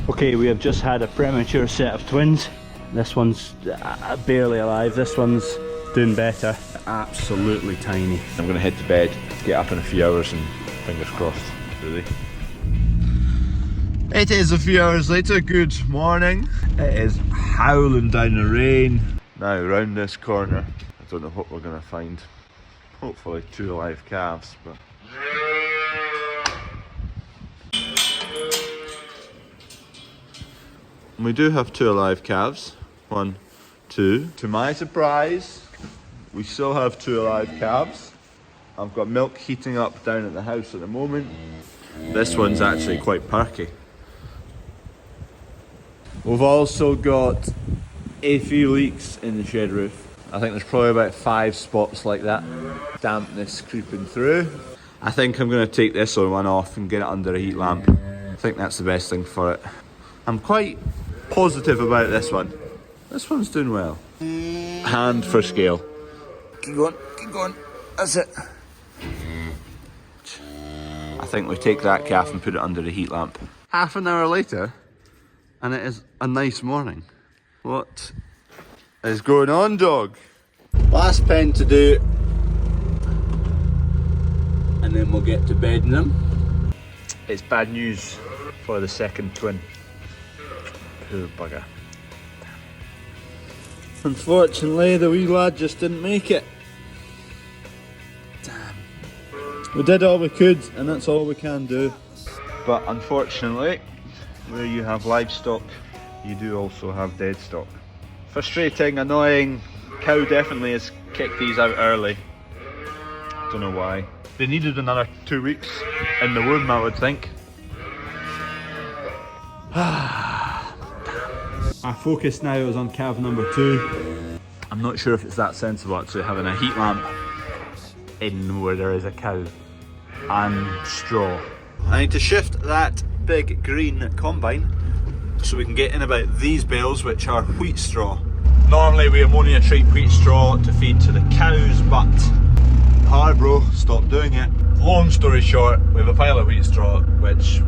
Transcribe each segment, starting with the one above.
Okay, we have just had a premature set of twins. This one's barely alive, this one's doing better. Absolutely tiny. I'm going to head to bed, get up in a few hours and fingers crossed, really. It is a few hours later, good morning. It is howling down the rain. Now round this corner, I don't know what we're going to find. Hopefully 2 live calves, but... We do have 2 live calves. 1, 2. To my surprise, we still have 2 live calves. I've got milk heating up down at the house at the moment. This one's actually quite perky. We've also got a few leaks in the shed roof. I think there's probably about 5 spots like that. Dampness creeping through. I think I'm going to take this one off and get it under a heat lamp. I think that's the best thing for it. I'm quite positive about this one. This one's doing well. Hand for scale. Keep going, keep going. That's it. I think we take that calf and put it under the heat lamp. Half an hour later, and it is a nice morning. What is going on, dog? Last pen to do, and then we'll get to bedding them. It's bad news for the second twin. Poor bugger. Unfortunately, the wee lad just didn't make it. Damn. We did all we could, and that's all we can do. But unfortunately, where you have livestock, you do also have dead stock. Frustrating, annoying. Cow definitely has kicked these out early. Don't know why. They needed another 2 weeks in the womb, I would think. Our focus now is on calf number 2. I'm not sure if it's that sensible actually having a heat lamp in where there is a cow and straw. I need to shift that big green combine so we can get in about these bales, which are wheat straw. Normally we ammonia treat wheat straw to feed to the cows, but Harbro stopped doing it. Long story short, we have a pile of wheat straw which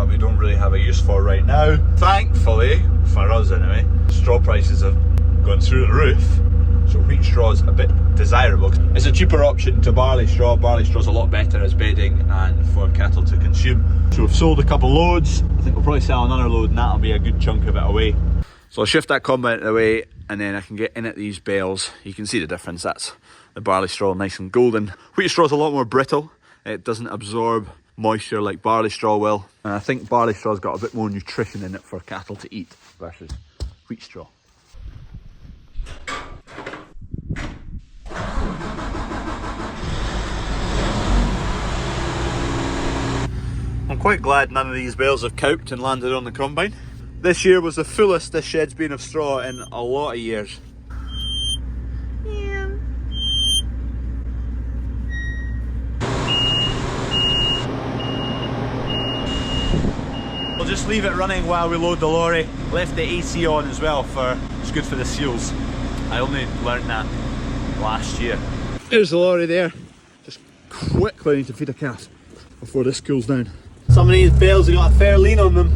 we don't really have a use for right now. Thankfully, for us anyway, straw prices have gone through the roof, so wheat straw is a bit desirable. It's a cheaper option to barley straw. Barley straw is a lot better as bedding and for cattle to consume. So we've sold a couple loads. I think we'll probably sell another load and that'll be a good chunk of it away. So I'll shift that combine away and then I can get in at these bales. You can see the difference. That's the barley straw, nice and golden. Wheat straw is a lot more brittle. It doesn't absorb moisture like barley straw will. And I think barley straw's got a bit more nutrition in it for cattle to eat versus wheat straw. I'm quite glad none of these bales have cowped and landed on the combine. This year was the fullest this shed's been of straw in a lot of years. We'll just leave it running while we load the lorry. Left the AC on as well, it's good for the seals. I only learned that last year. There's the lorry there. Just quickly need to feed a calf before this cools down. Some of these bales have got a fair lean on them.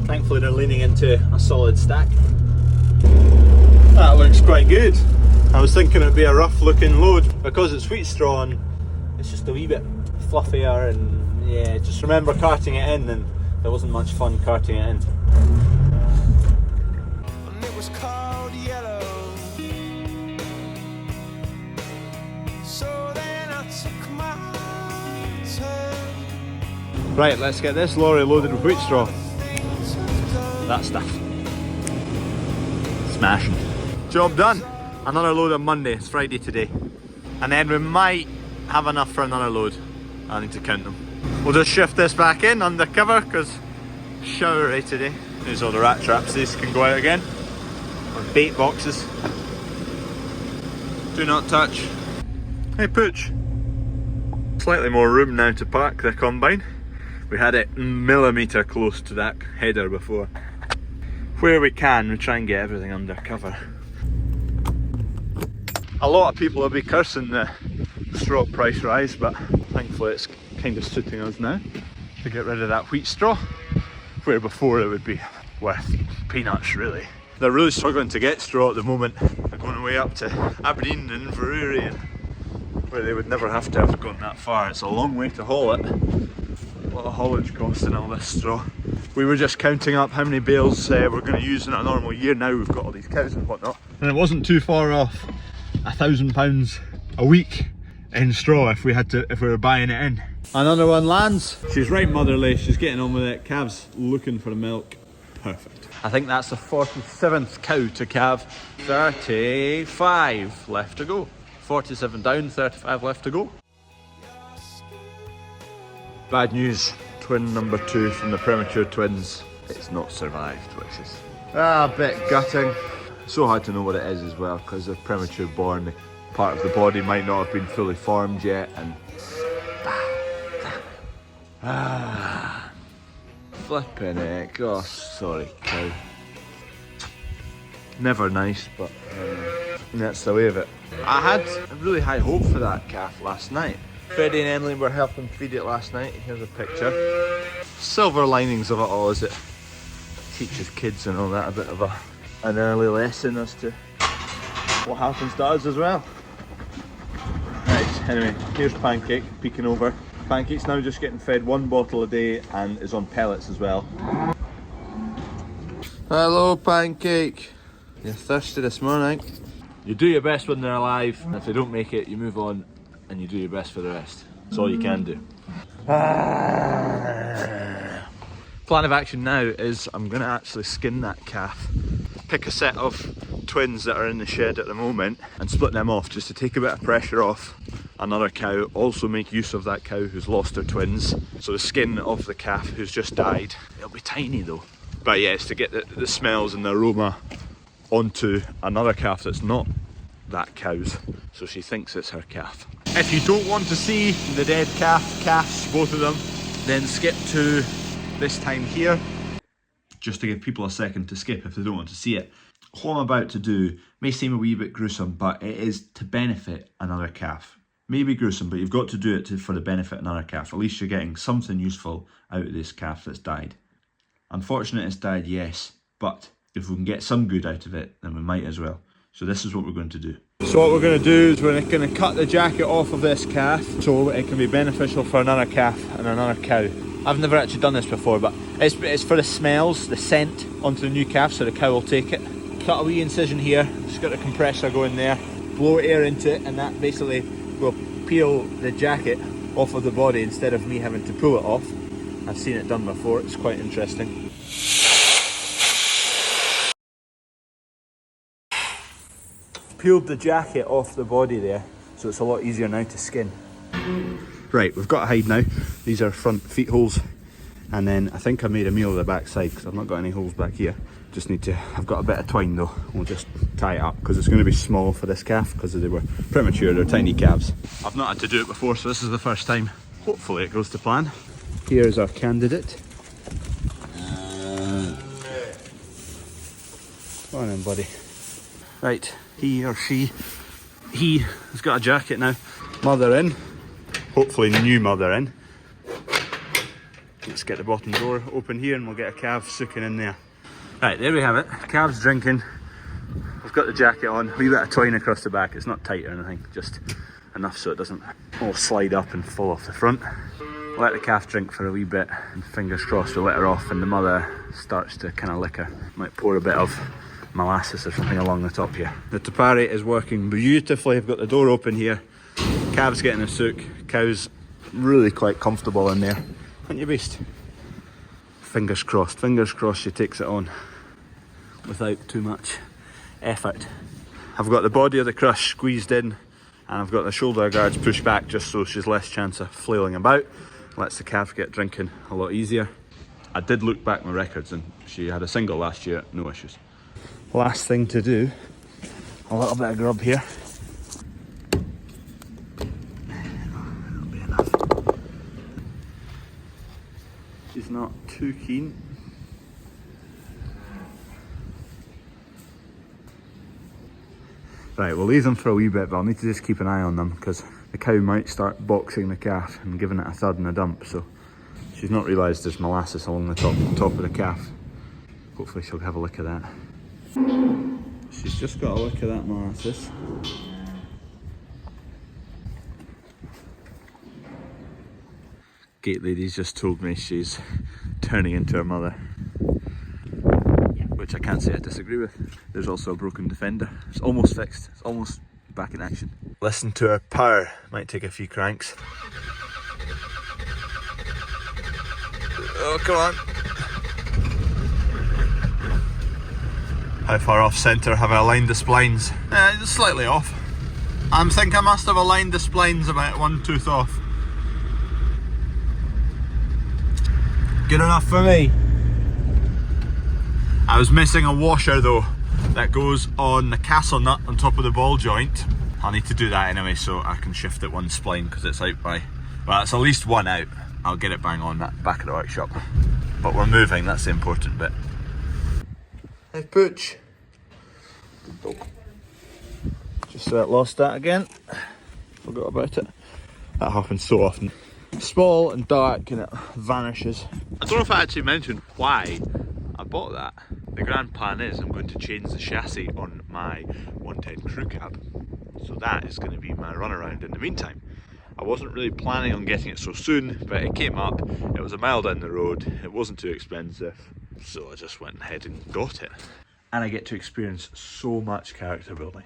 Thankfully they're leaning into a solid stack. That looks quite good. I was thinking it'd be a rough looking load because it's wheat straw and it's just a wee bit fluffier, and yeah, just remember carting it in and there wasn't much fun carting it in. And it was called yellow. So then I took my turn. Right, let's get this lorry loaded with wheat straw. That stuff. Smashing. Job done. Another load on Monday. It's Friday today. And then we might have enough for another load. I need to count them. We'll just shift this back in undercover because showery today. There's all the rat traps. These can go out again. Or bait boxes. Do not touch. Hey Pooch. Slightly more room now to park the combine. We had it millimetre close to that header before. Where we can, we try and get everything under cover. A lot of people will be cursing the straw price rise, but thankfully it's kind of suiting us now to get rid of that wheat straw. where before it would be worth peanuts really. They're really struggling to get straw at the moment. They're going away up to Aberdeen and Inverurie, where they would never have to have gone that far. It's a long way to haul it. A lot of haulage costs and all this straw. We were just counting up how many bales we're going to use in a normal year. Now we've got all these cows and whatnot, and it wasn't too far off £1,000 a week in straw if we were buying it in. Another one lands. She's right motherly. She's getting on with it. Calves looking for milk. Perfect. I think that's the 47th cow to calve. 35 left to go. 47 down, 35 left to go. Bad news. Twin number 2 from the Premature twins. It's not survived, which is a bit gutting. So hard to know what it is as well, because they're premature born. The part of the body might not have been fully formed yet, and flipping heck. Oh, sorry, cow. Never nice, but that's the way of it. I had a really high hope for that calf last night. Freddie and Emily were helping feed it last night. Here's a picture. Silver linings of it all is it teaches kids and all that a bit of an early lesson as to what happens to us as well. Right, anyway, here's Pancake peeking over. Pancake's now just getting fed 1 bottle a day and is on pellets as well. Hello, Pancake. You're thirsty this morning. You do your best when they're alive, and if they don't make it, you move on and you do your best for the rest. That's all you can do. Plan of action now is I'm going to actually skin that calf, pick a set of twins that are in the shed at the moment and split them off just to take a bit of pressure off another cow, also make use of that cow who's lost her twins. So the skin of the calf who's just died, it'll be tiny though. But yeah, it's to get the smells and the aroma onto another calf that's not that cow's, so she thinks it's her calf. If you don't want to see the dead calves, both of them, then skip to this time here, just to give people a second to skip if they don't want to see it. What I'm about to do may seem a wee bit gruesome, but it is to benefit another calf. Maybe gruesome, but you've got to do it for the benefit of another calf. At least you're getting something useful out of this calf that's died. Unfortunate it's died, yes, but if we can get some good out of it, then we might as well. So this is what we're going to do. So what we're going to do is we're going to cut the jacket off of this calf so it can be beneficial for another calf and another cow. I've never actually done this before, but it's for the smells, the scent onto the new calf, so the cow will take it. Cut a wee incision here, just got a compressor going there, blow air into it, and that basically will peel the jacket off of the body instead of me having to pull it off. I've seen it done before, it's quite interesting. Peeled the jacket off the body there, so it's a lot easier now to skin. Right, we've got a hide now. These are front feet holes, and then I think I made a meal of the back side because I've not got any holes back here. Just need to, I've got a bit of twine though. We'll just tie it up because it's going to be small for this calf because they were premature, they're tiny calves. I've not had to do it before, so this is the first time. Hopefully it goes to plan. Here's our candidate. Come on in, buddy. Right, he or she, he has got a jacket now. Mother in, hopefully new mother in. Let's get the bottom door open here and we'll get a calf sooking in there. Right, there we have it. Calf's drinking. We've got the jacket on, a wee bit of twine across the back. It's not tight or anything, just enough so it doesn't all slide up and fall off the front. Let the calf drink for a wee bit and fingers crossed we'll let her off and the mother starts to kind of lick her. Might pour a bit of molasses or something along the top here. The Tapari is working beautifully. I've got the door open here. Calf's getting a sook. Cow's really quite comfortable in there. Aren't you, beast? Fingers crossed she takes it on without too much effort. I've got the body of the crush squeezed in and I've got the shoulder guards pushed back just so she's less chance of flailing about. Lets the calf get drinking a lot easier. I did look back my records and she had a single last year, no issues. Last thing to do, a little bit of grub here. That'll be enough. She's not too keen. Right, we'll leave them for a wee bit, but I'll need to just keep an eye on them because the cow might start boxing the calf and giving it a thud and a dump, so She's not realised there's molasses along the top of the calf. Hopefully she'll have a look at that. She's just got a look at that molasses. Gate lady's just told me she's turning into her mother, which I can't say I disagree with. There's also a broken defender. It's almost fixed. It's almost back in action. Listen to her power. Might take a few cranks. Oh, come on. How far off centre have I aligned the splines? Just slightly off. I think I must have aligned the splines about 1 tooth off. Good enough for me. I was missing a washer though that goes on the castle nut on top of the ball joint. I'll need to do that anyway so I can shift it one spline because it's out by, well, it's at least one out. I'll get it bang on that back of the workshop. But we're moving, that's the important bit. Hey Pooch. Just lost that again. Forgot about it. That happens so often. Small and dark and it vanishes. I don't know if I actually mentioned why I bought that. The grand plan is I'm going to change the chassis on my 110 crew cab. So that is going to be my runaround in the meantime. I wasn't really planning on getting it so soon, but it came up. It was a mile down the road. It wasn't too expensive. So I just went ahead and got it. And I get to experience so much character building.